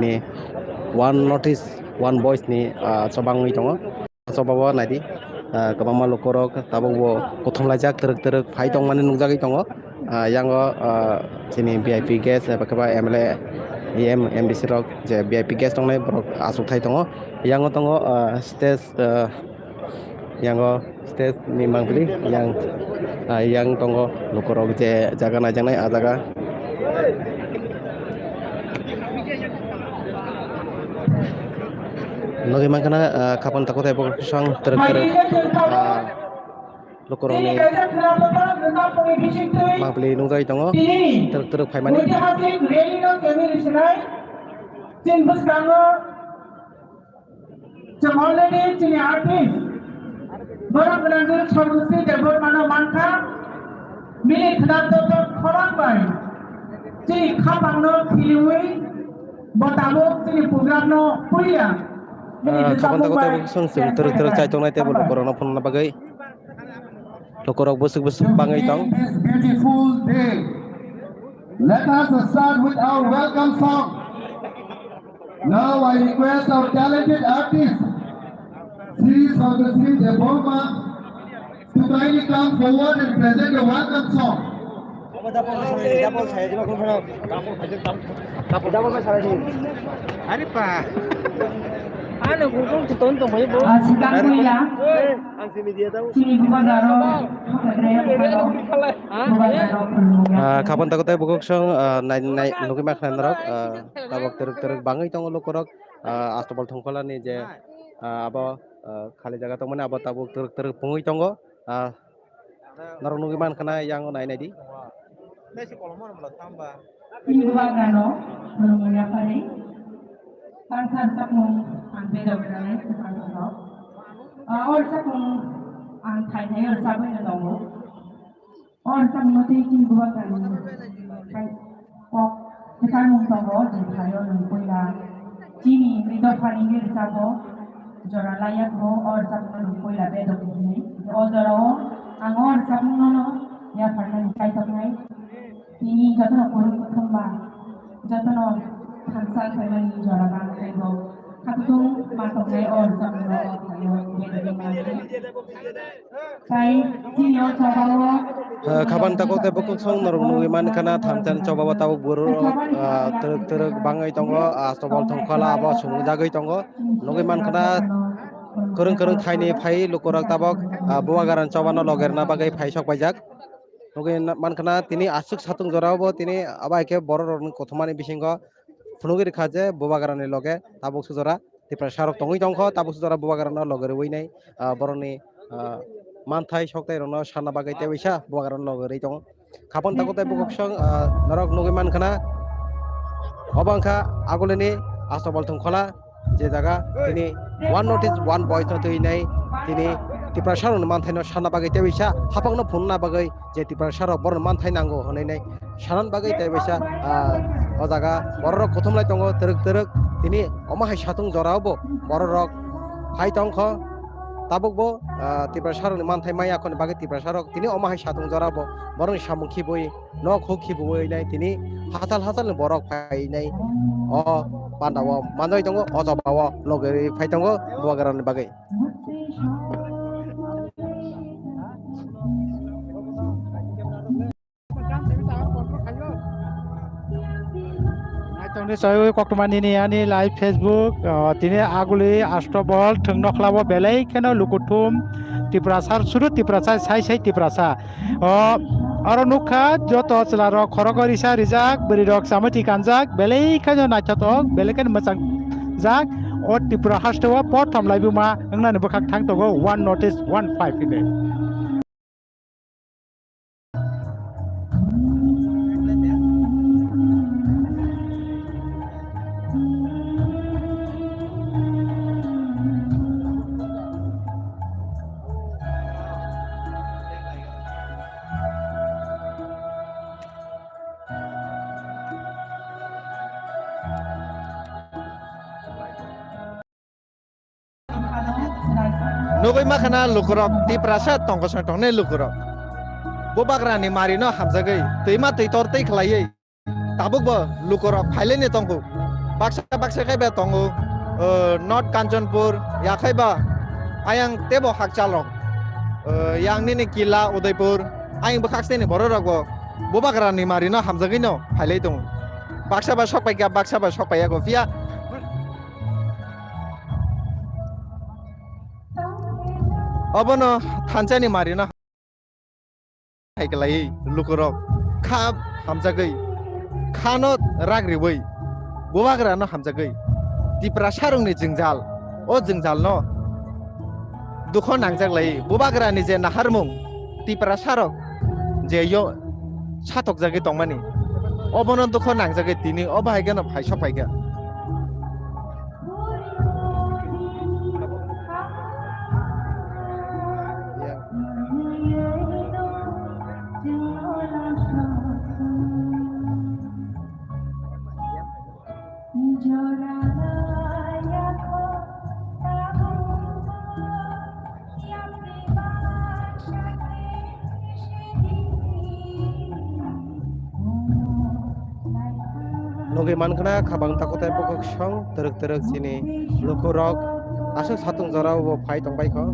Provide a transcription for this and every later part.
ni one notice one voice ni sobangui tongo sobawa nadi kabama lokorok tabogo kothom lajak terek phai tong mane nungjagui tongo yango chini VIP guest bakaba MLA MDC rok je VIP guest tongnai borok asuk thai tongo yango tongo stage yango stage ni mangpili yang tongo lokorok je jaga najangnai ajaga Nogi mangkana kapan takut ya pokok sang teruk lokoroni mangpili nunggai tongo teruk phai mani kapan takut ya pokok sang teruk cai tong nai tebul lokorona phun na bagai lokorok busuk bangai tong. Let us start with our welcome song. Now I request our talented artists, Sri Saudasri Deborma, to kindly come forward and present a welcome song. Kapan takut ya pokok sang nai nuki makan rok tabok teruk bangai tong lokorok astobal thongkola ni je abo khali jaga tong mane abo tabok teruk pungui tongo narok nuki man kana yang nai di kapan takut ya pokok sang narok nuki man kana thamtan coba tahu buru teruk bangai tongo astobal thongkola abo sung jagai tongo nuki man kana kereng thai ni phai lokorok tabok buagaran coba no logerna bagai phai sok bajak nuki man kana tini asuk satung jorao bo tini aba ke boror kothomani bisingo phunugir khaje buagaran ni loge tabok sujora tipra sharok tongui tongkho tabok sujora buagaran no loger weinai boroni manthai soktai rono sana bagai te bisa buagaran logeri tong kapan takut ya pokok sang narok nugi man kana obangka aguleni astobal thongkhola je jaga tini one notice one voice no tuinai tini tipra sharon manthai no sana bagai te bisa hapang no phunna bagai je tipra sharok bor manthai nango honai sanan bagai te bisa o jaga borok kothom lai tongo teruk tini omahai satung jorabo borok phai tongkho tabuk bo tipra sharok manthai maya kon bagai tipra sharok tini omahai satung jorabo borong samungki boi nok hokhi boi nai tini hatal borok phai nai o pandawo manoi tongo o jabawo logeri phai tongo buagaran bagai Tongni soy koktomani ni ani live Facebook tini aguli astobol thung nokhlabo belai keno lukutum tiprasar surut tiprasa sai tiprasa aro nukha joto chlaro khorogorisa rijak berirok samati kanjak belai kano nachatok belai kan masang jak o tipra hastowa prothom laibuma ngnani bokak thang togo one notice 15 ine Nugoi makana lukurok ti prasad tongko tongne lukurok bobagrani marino hamjagai tuima tuitor tei khlaiei tabuk bo lukurok phaileni tongko baksa khai ba tongo North Kanchanpur ya khai ba ayang tebo hakchalok yang ni Kila Udaipur ayang bakakse ni bororok bo bobagra ni marino hamjagui no phailai tongo baksa ba sokpai go via abono thanchani marino haiklai lukurok khab hamjagui khano ragribui bobagra no hamjagui tipra sarungni jingjal o jingjal no dukho nangjaklai bobagra ni je naharmung tipra sarok je yo satok jagui tongmani obono dukho nangjagui tini obahaike no phai sokpaika Nogi mankana khabang takotai pokok song teruk sini lukurok asuk satung jorao bo phai tongbai ko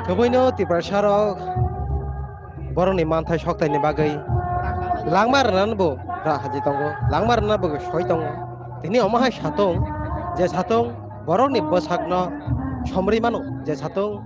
Kemudian tiba sarok borong ni mantai soktai ni bagai langmar nan bo ra haji tongo langmar nan bo soi tongo tini omahai satong je satong borong ni bosakno somri mano je satong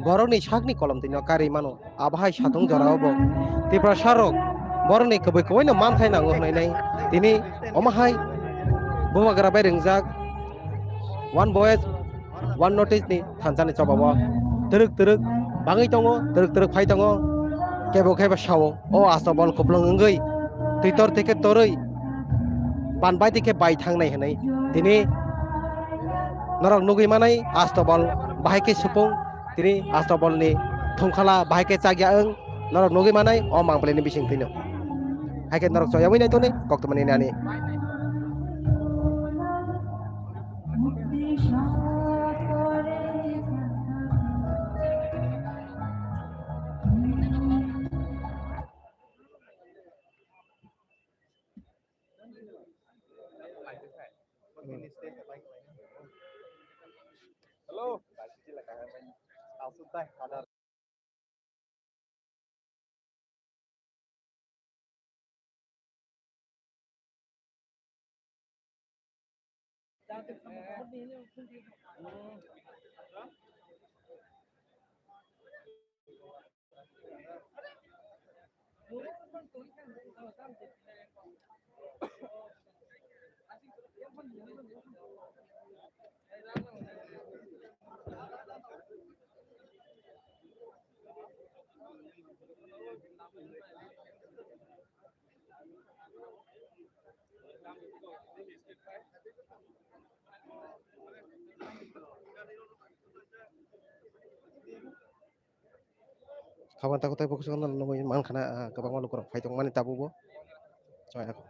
borong ni sakni kolom tini kari mano abahai satong jorao bo tiba sarok borong ni keboi no mantai nango nai tini omahai bomagra bai ringjak one voice one notice ni thanchani chobabo teruk bangai tongo teruk phai tongo kebo sawo o astobol kuplung ngai titor teke toroi banbai teke bai thangnai hanai tini norok nugui manai astobol bahai supung tini astobol ni thongkhala bahai ke chagya ang norok nugui manai o mangbele ni bising tino haike norok choyawai nai tone koktomani nani Hello. Kawan takut fokus kan nungguin man karena kebang malu kurang fight mana tabu bo coy aku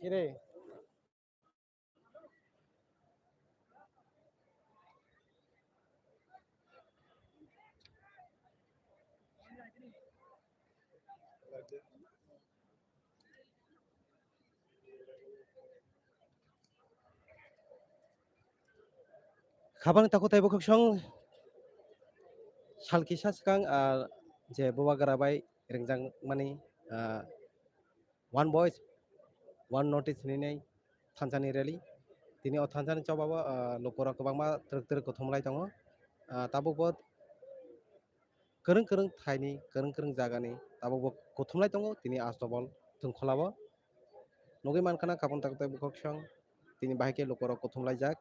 কিরে Habang takot tayo bukog siyang salkisa sekang je bawa garabai rengjang mani one voice one notice ni thanjani rally tini o thanjani chobaba lokora kobangma truk truk kothomlai tongo tabuk kereng kereng thaini kereng kereng jagani tabuk kothomlai tongo tini astobol tungkholabo nogi mankana kabon takot tayo bukog siyang tini bahike lokora kothomlai jak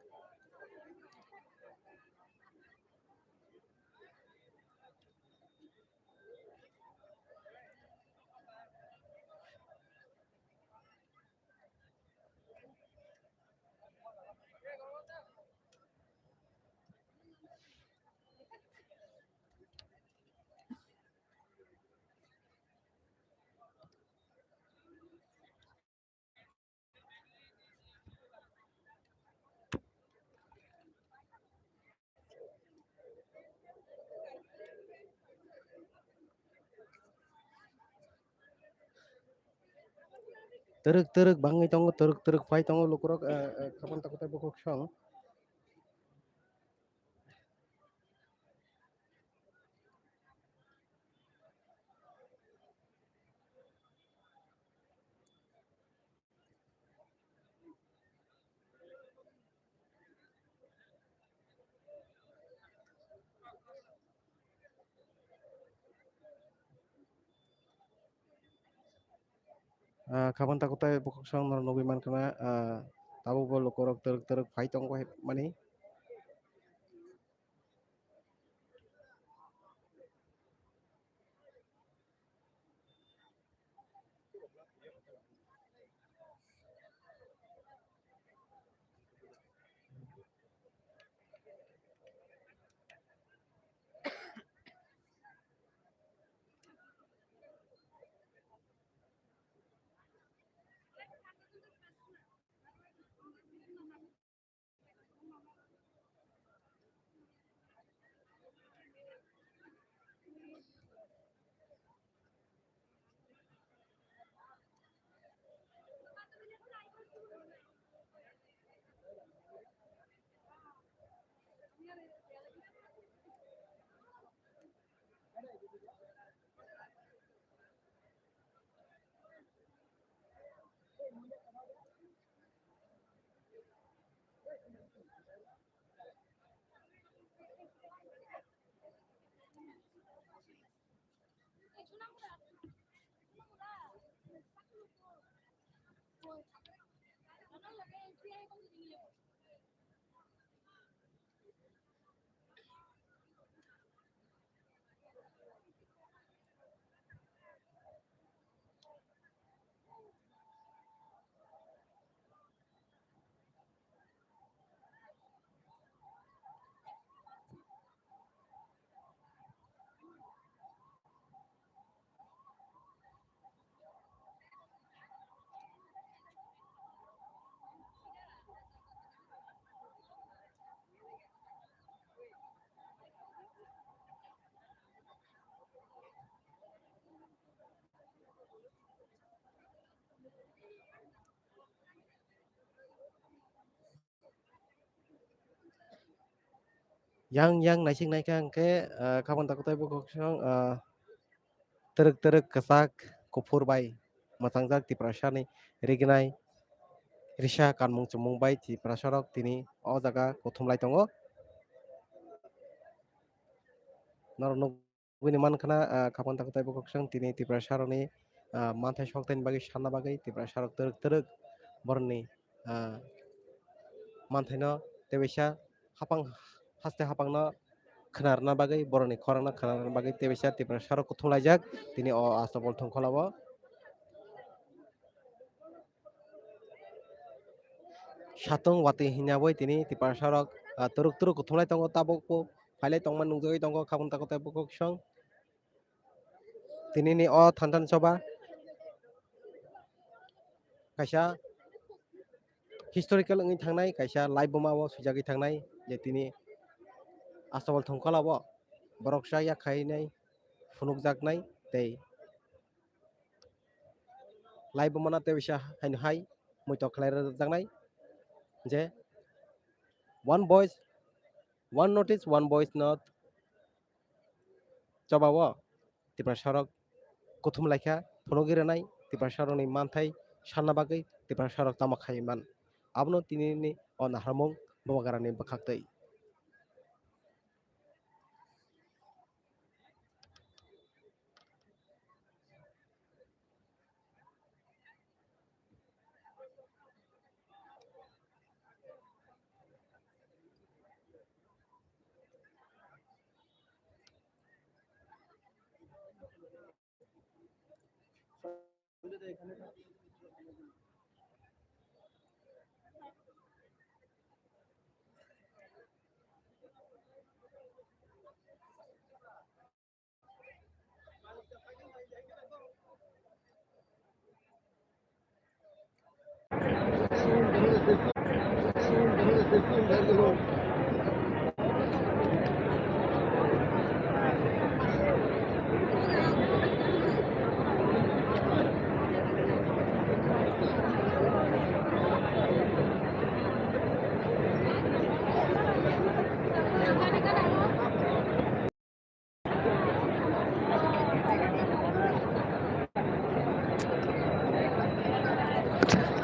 teruk teruk bangai tongo teruk teruk fai tongo lokora kabon takot tayo bukog siyang kabon takot tayo bukog siyang nogi mankana tabuk bo lokora teruk teruk fai tongo mani yang naising naikang ke kabon takot tayo bukog siyang teruk teruk kesak kufur bai matangjak ti prasani regnai risa kanmung chumung bai ti prasarok tini o jaga kothomlai tongo noro nugui mankana kabon takot tayo bukog siyang tini ti prasaroni manthai shoktaini bagi sanna bagi Tripura sarok teruk boroni manthai no tebisa hapang haste hapang no khnarna bagi boroni khorangna khnarna bagi tebisa Tripura sarok kuthulaijak tini o astobol thongkholao Satong wati hinaboi tini Tripura sarok teruk kuthulai tongo tabukbo pailai tongman nungjagui tongo khabang takotai bukok song tini ni o thantan soba kaisa historical wngui thangnai kaisa live boma o swijagui thangnai je tini astobol thongkholao borok sa yakhainai phunukjaknai tei live boma na tebisa haino hai muitok khlai rjaknai je one voice one notice one voice not chobao Tripura sarok kuthum laikha phonogi rwnai Tripura sarokni manthai sanna bagui Tripura sarok tama khaiman abono tinini o nahramung bomagarani bwkhaktwi.